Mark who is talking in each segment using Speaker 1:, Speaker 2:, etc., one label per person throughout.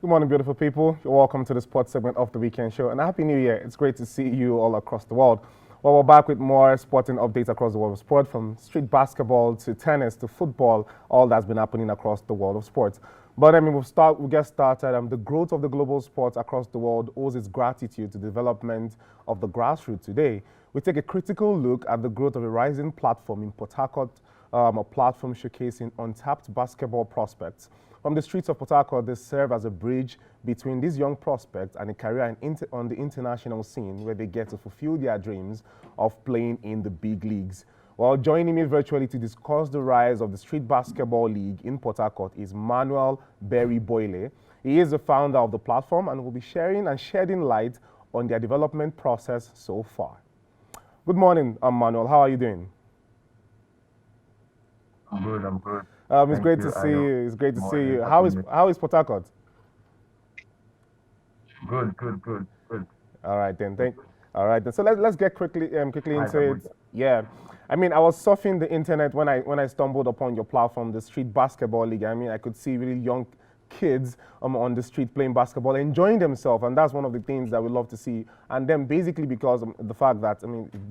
Speaker 1: Good morning, beautiful people. You're welcome to the sports segment of the weekend show, and a happy new year. It's great to see you all across the world. Well, we're back with more sporting updates across the world of sport, from street basketball to tennis to football, all that's been happening across the world of sports. But we'll get started. The growth of the global sports across the world owes its gratitude to the development of the grassroots today. We take a critical look at the growth of a rising platform in Port Harcourt, a platform showcasing untapped basketball prospects. From the streets of Port Harcourt, they serve as a bridge between these young prospects and a career on the international scene, where they get to fulfill their dreams of playing in the big leagues. Well, joining me virtually to discuss the rise of the Street Basketball League in Port Harcourt is Manuel Berry Boyle. He is the founder of the platform and will be sharing and shedding light on their development process so far. Good morning, Manuel. How are you doing?
Speaker 2: I'm good.
Speaker 1: It's great to see you. It's great to see you. How is Port Harcourt?
Speaker 2: Good.
Speaker 1: All right then. All right then. So let's get quickly into it.
Speaker 2: Good.
Speaker 1: Yeah. I was surfing the internet when I stumbled upon your platform, the Street Basketball League. I could see really young kids on the street playing basketball, enjoying themselves, and that's one of the things that we love to see. And then basically because of the fact that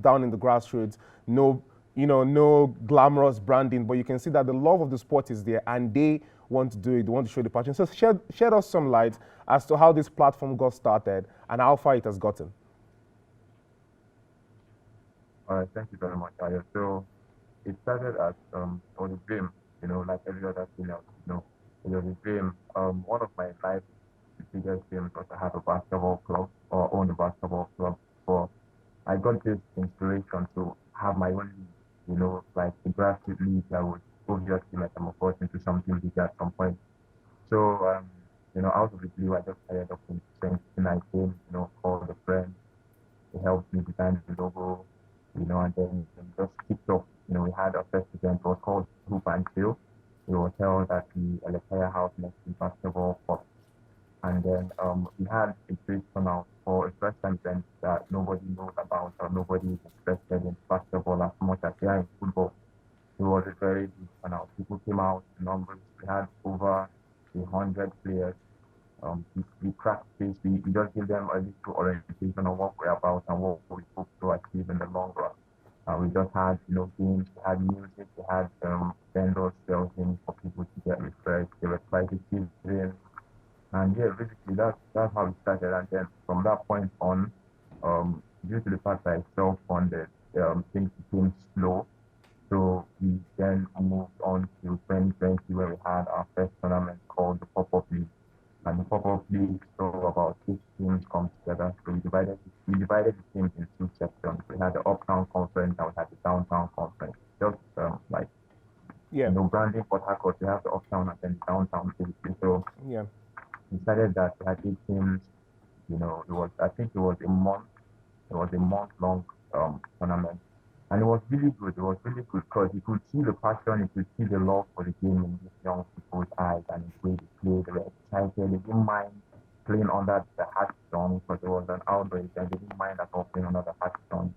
Speaker 1: down in the grassroots, no glamorous branding, but you can see that the love of the sport is there, and they want to do it. They want to show the passion. So shed us some light as to how this platform got started and how far it has gotten.
Speaker 2: All right, thank you very much, Ayo. So it started as on a dream, like every other female, it was a dream. One of my life's biggest dreams was to have a basketball club or own a basketball club. But I got this inspiration to have my own league, like a grassroots league that would obviously metamorphose into something bigger at some point. So, out of the blue, I just hired up in 2019, called a friend. He helped me design the logo, and then just kicked off. We had our first event, it was called Hoop and Chill. It was held at the Electric House next to basketball court. And then we had a great turnout for a first time event that nobody knows about or nobody is interested in basketball as much as they are in football. It was a very big turnout. People came out in numbers. We had over 100 players. We cracked space. We just give them a little orientation on what we're about and what we hope to achieve in the long run. We just had, games, we had music, we had vendors selling for people to get refreshed. There were private children. And yeah, basically that's how it started. And then from that point on, due to the fact that I self-funded, things became slow. So we then moved on to 2020, where we had our first tournament called the Pop-Up League. And the Pop-Up League saw about 6 teams come together. So we divided the teams in 2 sections. We had the Uptown Conference and we had the Downtown Conference. Just branding Port Harcourt, we have the Uptown and then the Downtown basically. So
Speaker 1: yeah,
Speaker 2: we decided that we had 8 teams. I think it was a month. It was a month-long tournament. And it was really good. It was really good because you could see the passion, you could see the love for the game in these young people's eyes and the way they played. They were excited. They didn't mind playing under the hat stone because it was an outdoor event. They didn't mind at all playing under the hat stone.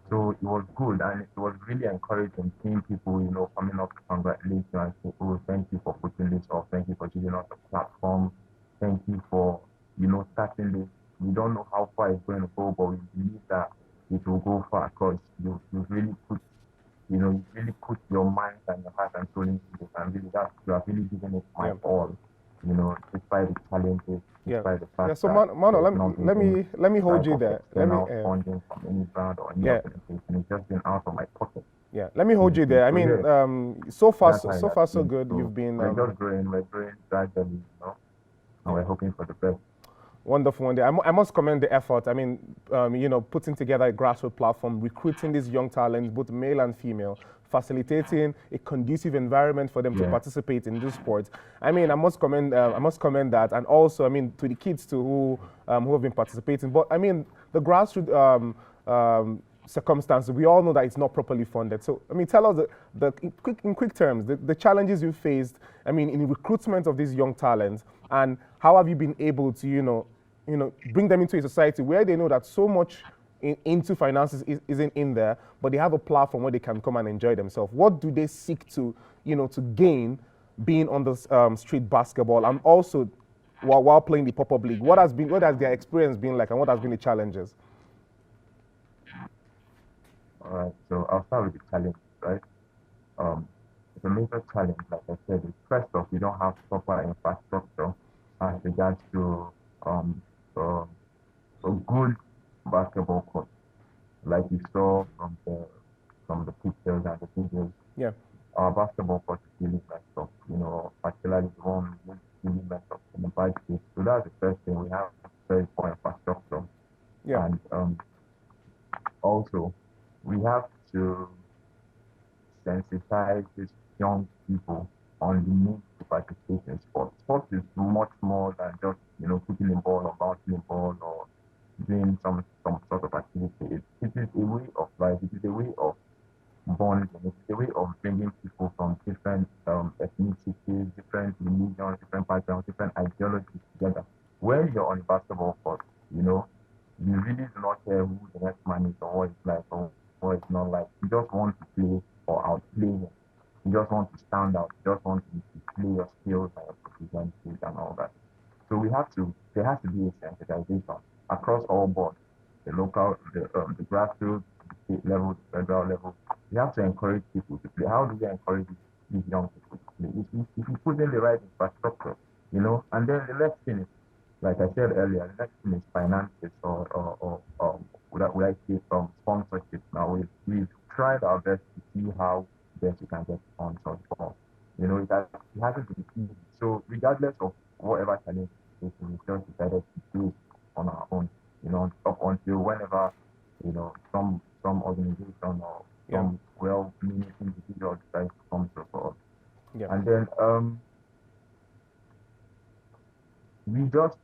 Speaker 2: So it was good and it was really encouraging seeing people, coming up to congratulate you and say, oh, thank you for putting this off. Thank you for giving us a platform. Thank you for, starting this. We don't know how far it's going to go, but we believe that it will go far because you really put your mind and your heart and soul into this, and really you are really giving it my all, despite the challenges, despite the fact
Speaker 1: so Mano, let me hold you there. Let me
Speaker 2: funding from any brand or any organization. It's just been out of my pocket.
Speaker 1: Yeah, let me hold you there. So far so good.
Speaker 2: So
Speaker 1: you've been
Speaker 2: we're just growing gradually, and we're hoping for the best.
Speaker 1: Wonderful. I must commend the effort. Putting together a grassroots platform, recruiting these young talents, both male and female, facilitating a conducive environment for them to participate in this sport. I must commend that, and also, to the kids too who have been participating. But the grassroots circumstances, we all know that it's not properly funded. So tell us in quick terms the challenges you faced. In recruitment of these young talents, and how have you been able to bring them into a society where they know that so much into finances isn't in there, but they have a platform where they can come and enjoy themselves. What do they seek to gain being on the street basketball, and also while playing the pop-up league. What has their experience been like, and what has been the challenges?
Speaker 2: All right, so I'll start with the challenge, right? Um, the major challenge, like I said, is first off, we don't have proper infrastructure as regards to um, uh, a good basketball court, like you saw from the pictures and the videos.
Speaker 1: Yeah,
Speaker 2: Our basketball court is really messed up, particularly the one which is really messed up in the bike state. So that's the first thing. We have very poor infrastructure.
Speaker 1: yeah,
Speaker 2: And also, we have to sensitize these young people on the need to participate in sports. Sports is much more than just, putting a ball or bouncing a ball or doing some sort of activity. It is a way of life. It is a way of bonding. It's a way of bringing people from different ethnicities, different religions, different backgrounds, different ideologies together. When you're on a basketball court, you really do not care who the next man is or what it's like or what it's not like. You just want to play or outplay him. You just want to stand out. You just want to display your skills and your proficiencies and all that. So there has to be a sensitization across all boards, the grassroots, the state level, the federal level. We have to encourage people to play. How do we encourage these young people to play? If you put in the right infrastructure, and then the next thing is, like I said earlier, the next thing is finances or would I say from sponsorship. Now we've tried our best to see how best we can get sponsors for. It hasn't been easy. So regardless of whatever challenge we just decided to do it on our own, up until whenever, some organization or
Speaker 1: yeah,
Speaker 2: some well-meaning individual decides to come to us.
Speaker 1: yeah.
Speaker 2: And then we just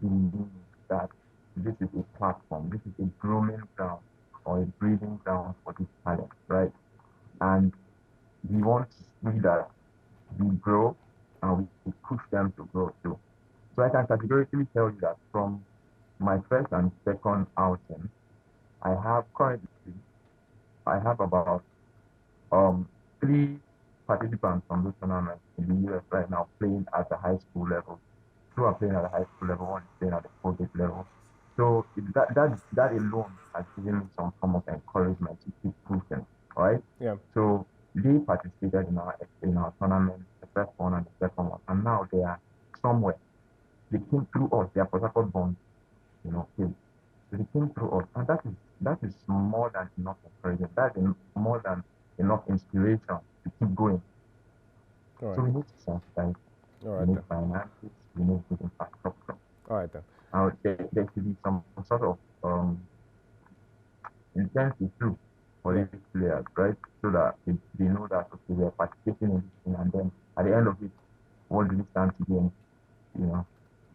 Speaker 2: believe that this is a platform, this is a grooming ground or a breeding ground for this talent, right? And we want to see that we grow and we push them to grow too. So I can categorically tell you that from my first and second outing, I have currently I have about three participants from this tournament in the US right now playing at the high school level. Two are playing at the high school level, one is playing at the college level. So that alone has given me some form of encouragement to keep pushing, right?
Speaker 1: Yeah.
Speaker 2: So they participated in our tournament, the first one and the second one, and now they are somewhere. They came through us. They are Port Harcourt born, kids. So they came through us, and that is more than enough encouragement. That is more than enough inspiration to keep going.
Speaker 1: All
Speaker 2: So
Speaker 1: right.
Speaker 2: we need to sensitize.
Speaker 1: All
Speaker 2: We
Speaker 1: right
Speaker 2: need
Speaker 1: then.
Speaker 2: finances. We need good infrastructure.
Speaker 1: All right then.
Speaker 2: There should be some sort of incentive too for
Speaker 1: Yeah.
Speaker 2: these players, right? So that they know that okay, they're participating in this thing, and then at the end of it, what do we stand to gain? You know,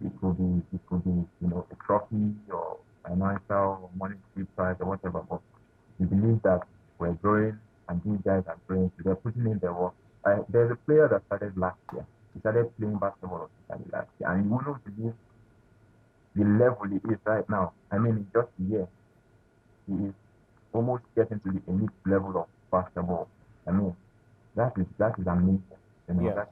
Speaker 2: it could be a trophy or financial or monetary prize or whatever. But we believe that we're growing and these guys are growing. So they're putting in their work. There's a player that started last year. He started playing basketball last year, and you wouldn't believe the level he is right now. I mean, in just a year, he is almost getting to the elite level of basketball. I mean, that is amazing.
Speaker 1: Yeah.
Speaker 2: That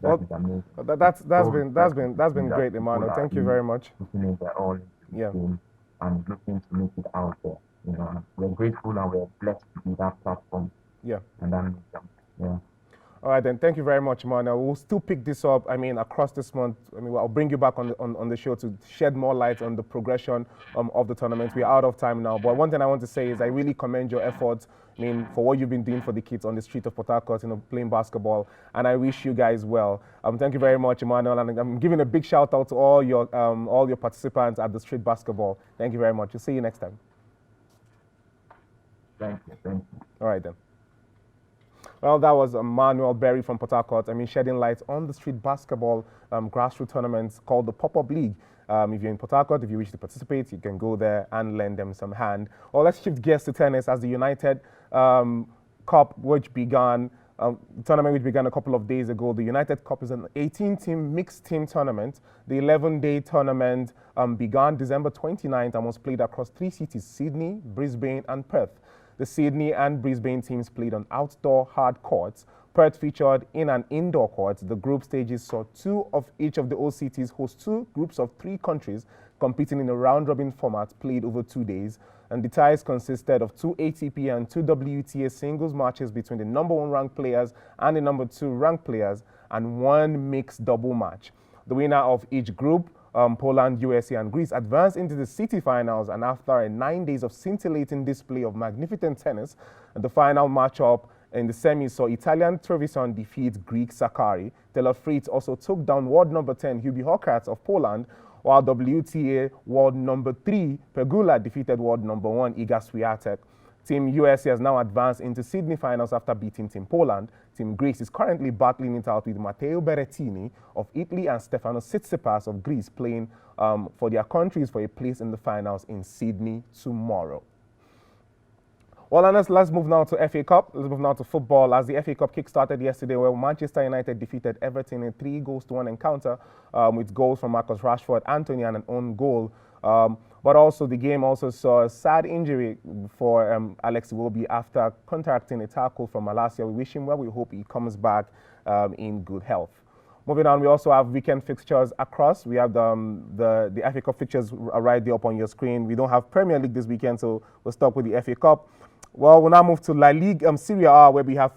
Speaker 1: Well,
Speaker 2: is amazing.
Speaker 1: that's
Speaker 2: It's so refreshing to
Speaker 1: that's
Speaker 2: see
Speaker 1: been
Speaker 2: that
Speaker 1: great,
Speaker 2: people
Speaker 1: Emmanuel.
Speaker 2: are
Speaker 1: Thank you
Speaker 2: really
Speaker 1: very much.
Speaker 2: putting in their all into the
Speaker 1: Yeah.
Speaker 2: game and looking to make it out there. And we're grateful and we're blessed to be that platform
Speaker 1: Yeah.
Speaker 2: and that medium. Yeah.
Speaker 1: All right, then. Thank you very much, Emmanuel. We'll still pick this up. I mean, across this month. I mean, I'll bring you back on the show to shed more light on the progression of the tournament. We're out of time now, but one thing I want to say is I really commend your efforts. I mean, for what you've been doing for the kids on the street of Port Harcourt, playing basketball, and I wish you guys well. Thank you very much, Emmanuel, and I'm giving a big shout out to all your participants at the street basketball. Thank you very much. We'll see you next time.
Speaker 2: Thank you. Thank you.
Speaker 1: All right then. Well, that was Emmanuel Berry from Port Harcourt. I mean, shedding light on the street basketball grassroots tournaments called the Pop-Up League. If you're in Port Harcourt, if you wish to participate, you can go there and lend them some hand. Or let's shift gears to tennis as the United Cup, which began, tournament which began a couple of days ago. The United Cup is an 18-team mixed team tournament. The 11-day tournament began December 29th and was played across 3 cities, Sydney, Brisbane, and Perth. The Sydney and Brisbane teams played on outdoor hard courts, Perth featured in an indoor court. The group stages saw two of each of the OCTs host two groups of three countries competing in a round-robin format played over 2 days. And the ties consisted of two ATP and two WTA singles matches between the number 1 ranked players and the number 2 ranked players, and one mixed double match. The winner of each group, Poland, USA, and Greece, advanced into the city finals, and after 9 days of scintillating display of magnificent tennis, the final matchup in the semis saw Italian Trevisan defeat Greek Sakari. Taylor Fritz also took down world number 10 Hubie Hurkacz of Poland, while WTA world number 3 Pegula defeated world number 1 Iga Swiatek. Team USA has now advanced into Sydney finals after beating Team Poland. Team Greece is currently battling it out with Matteo Berrettini of Italy and Stefano Tsitsipas of Greece playing for their countries for a place in the finals in Sydney tomorrow. Well, let's move now to FA Cup. Let's move now to football, as the FA Cup kick-started yesterday, where Manchester United defeated Everton in a 3-1 encounter with goals from Marcus Rashford, Anthony, and an own goal. But also the game also saw a sad injury for Alex Iwobi after contracting a tackle from Malacia. We wish him well. We hope he comes back in good health. Moving on, we also have weekend fixtures across. We have the FA Cup fixtures right there up on your screen. We don't have Premier League this weekend, so we'll stop with the FA Cup. Well, we'll now move to La Liga, Seria, where we have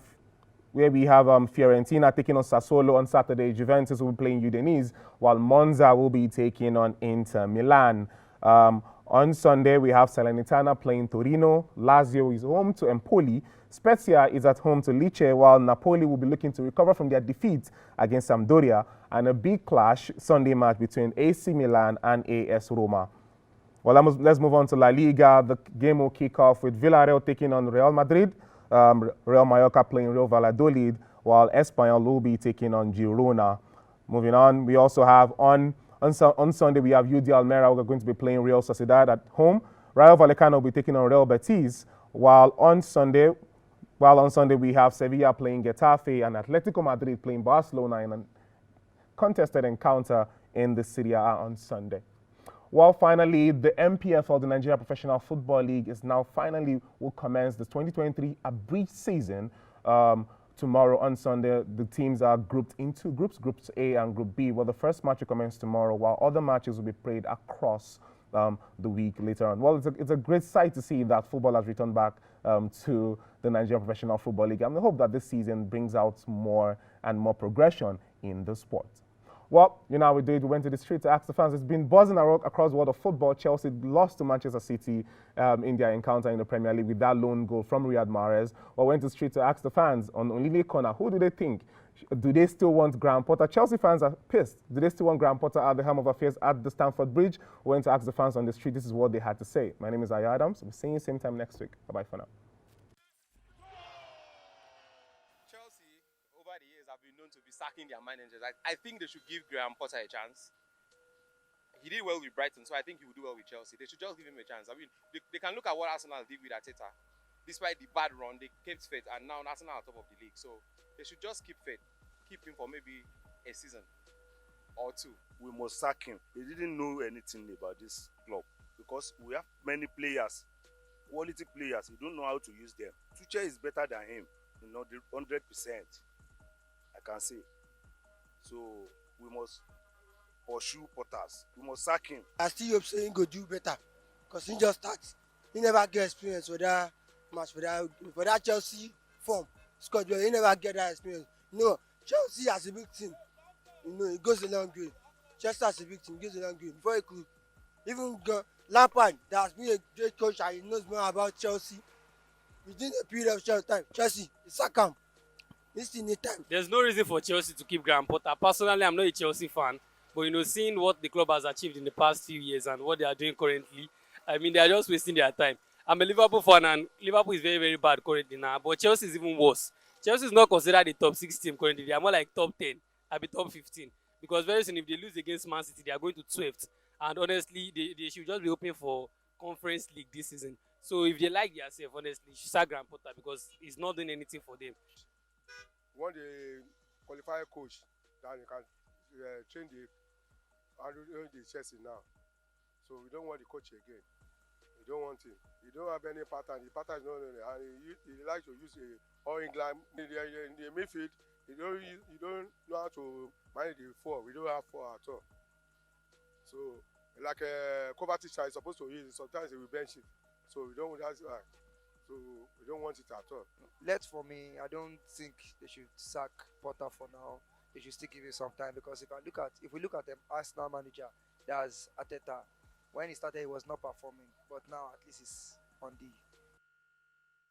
Speaker 1: Fiorentina taking on Sassuolo on Saturday. Juventus will be playing Udinese, while Monza will be taking on Inter Milan. On Sunday, we have Salernitana playing Torino. Lazio is home to Empoli. Spezia is at home to Lecce, while Napoli will be looking to recover from their defeat against Sampdoria. And a big clash Sunday match between AC Milan and AS Roma. Well, let's move on to La Liga. The game will kick off with Villarreal taking on Real Madrid, Real Mallorca playing Real Valladolid, while Espanyol will be taking on Girona. Moving on, we also have on Sunday, we have UD Almeria. We're going to be playing Real Sociedad at home. Rayo Vallecano will be taking on Real Betis, while on Sunday we have Sevilla playing Getafe and Atletico Madrid playing Barcelona in a contested encounter in the Seria on Sunday. Well, finally, the NPFL, the Nigeria Professional Football League, is now finally will commence the 2023 abridged season tomorrow on Sunday. The teams are grouped into groups, Groups A and Group B. Well, the first match will commence tomorrow, while other matches will be played across the week later on. Well, it's a great sight to see that football has returned back to the Nigeria Professional Football League. And we hope that this season brings out more and more progression in the sport. Well, you know how we do it. We went to the street to ask the fans. It's been buzzing across the world of football. Chelsea lost to Manchester City in their encounter in the Premier League with that lone goal from Riyad Mahrez. We went to the street to ask the fans on Olivia Corner, who do they think? Do they still want Graham Potter? Chelsea fans are pissed. Do they still want Graham Potter at the helm of affairs at the Stamford Bridge? We went to ask the fans on the street. This is what they had to say. My name is Aya Adams. We'll see you same time next week. Bye-bye for now.
Speaker 3: Have been known to be sacking their managers. I think they should give Graham Potter a chance. He did well with Brighton, so I think he will do well with Chelsea. They should just give him a chance. I mean, they can look at what Arsenal did with Arteta. Despite the bad run, they kept faith, and now Arsenal are top of the league. So they should just keep faith. Keep him for maybe a season or two.
Speaker 4: We must sack him. He didn't know anything about this club because we have many players, quality players. We don't know how to use them. Tuchel is better than him, you know, 100%. I can say. So we must pursue Potters. We must sack him.
Speaker 5: I still hope saying go do better because he just starts. He never get experience for that match, for that Chelsea form. Scott, he never get that experience. You know, Chelsea as a big team, you know, it goes a long way. Chelsea as a big team goes a long way. Before he could even go, Lampard, that has been a great coach and he knows more about Chelsea. Within a period of short time, Chelsea, sack him. Time.
Speaker 6: There's no reason for Chelsea to keep Graham Potter. Personally, I'm not a Chelsea fan, but you know, seeing what the club has achieved in the past few years and what they are doing currently, I mean, they are just wasting their time. I'm a Liverpool fan, and Liverpool is very, very bad currently now, but Chelsea is even worse. Chelsea is not considered the top 6 team currently. They are more like top 10, I'll be top 15, because very soon if they lose against Man City, they are going to 12th, and honestly, they should just be hoping for Conference League this season. So if they like themselves, honestly, should start Graham Potter because he's not doing anything for them.
Speaker 7: We want a qualified coach that you can train the Chelsea now. So we don't want the coach again. We don't want him. We don't have any pattern. The pattern is not and he likes to use or England in the midfield. You don't know how to manage the four. We don't have four at all. So like Kovacic is supposed to use it. Sometimes he will bench it. So we don't. That's why. So we don't want it at all.
Speaker 8: For me, I don't think they should sack Potter for now. They should still give him some time because if we look at them Arsenal manager, that's Ateta. When he started, he was not performing, but now at least he's on the